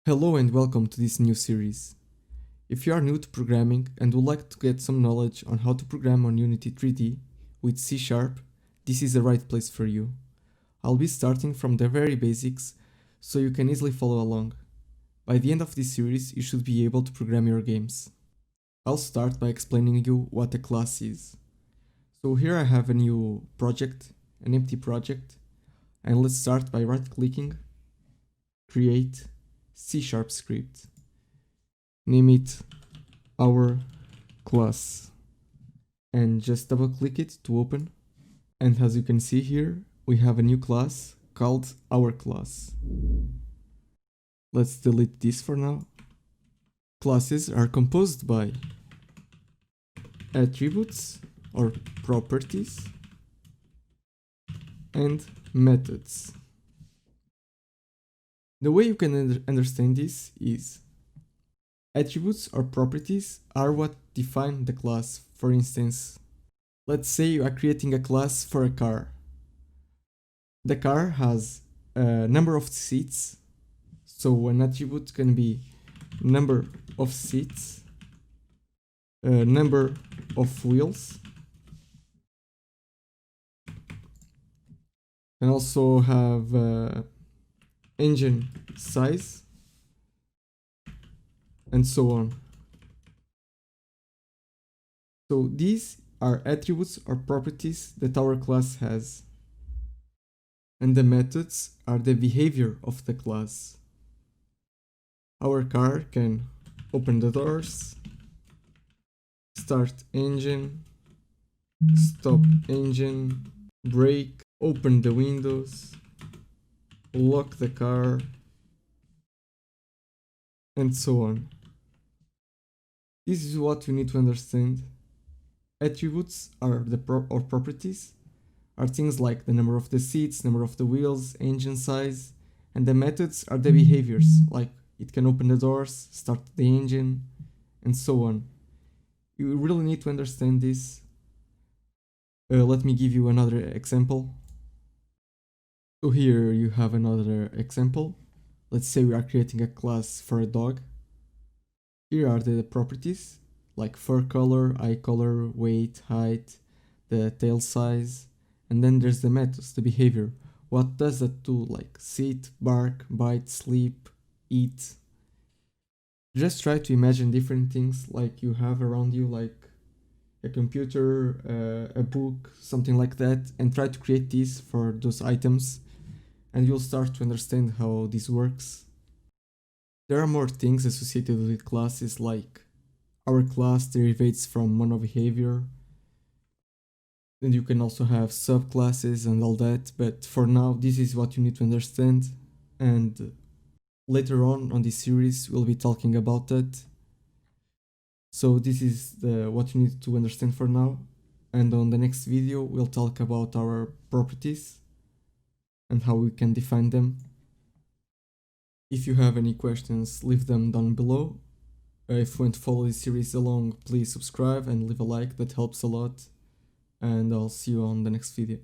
Hello and welcome to this new series. If you are new to programming and would like to get some knowledge on how to program on Unity 3D with C#, this is the right place for you. I'll be starting from the very basics so you can easily follow along. By the end of this series, you should be able to program your games. I'll start by explaining you what a class is. So here I have a new project, an empty project, and let's start by right-clicking, create C# script. Name it our class and just double click it to open. And as you can see here, we have a new class called our class. Let's delete this for now. Classes are composed by attributes or properties and methods. The way you can understand this is attributes or properties are what define the class. For instance, let's say you are creating a class for a car. The car has a number of seats, so an attribute can be number of seats, number of wheels, and also have engine size, and so on. So these are attributes or properties that our class has. And the methods are the behavior of the class. Our car can open the doors, start engine, stop engine, brake, open the windows, lock the car, and so on. This is what you need to understand. Attributes are or properties are things like the number of the seats, number of the wheels, engine size, and the methods are the behaviors, like it can open the doors, start the engine, and so on. You really need to understand this. Let me give you another example. So here you have another example. Let's say we are creating a class for a dog. Here are the properties, like fur color, eye color, weight, height, the tail size, and then there's the methods, the behavior. What does that do? Like sit, bark, bite, sleep, eat. Just try to imagine different things like you have around you, like a computer, a book, something like that, and try to create these for those items, and you'll start to understand how this works. There are more things associated with classes, like our class derivates from monobehavior, and you can also have subclasses and all that, but for now this is what you need to understand, and later on this series we'll be talking about that. So this is what you need to understand for now, and on the next video we'll talk about our properties and how we can define them. If you have any questions, leave them down below. If you want to follow this series along, please subscribe and leave a like, that helps a lot. And I'll see you on the next video.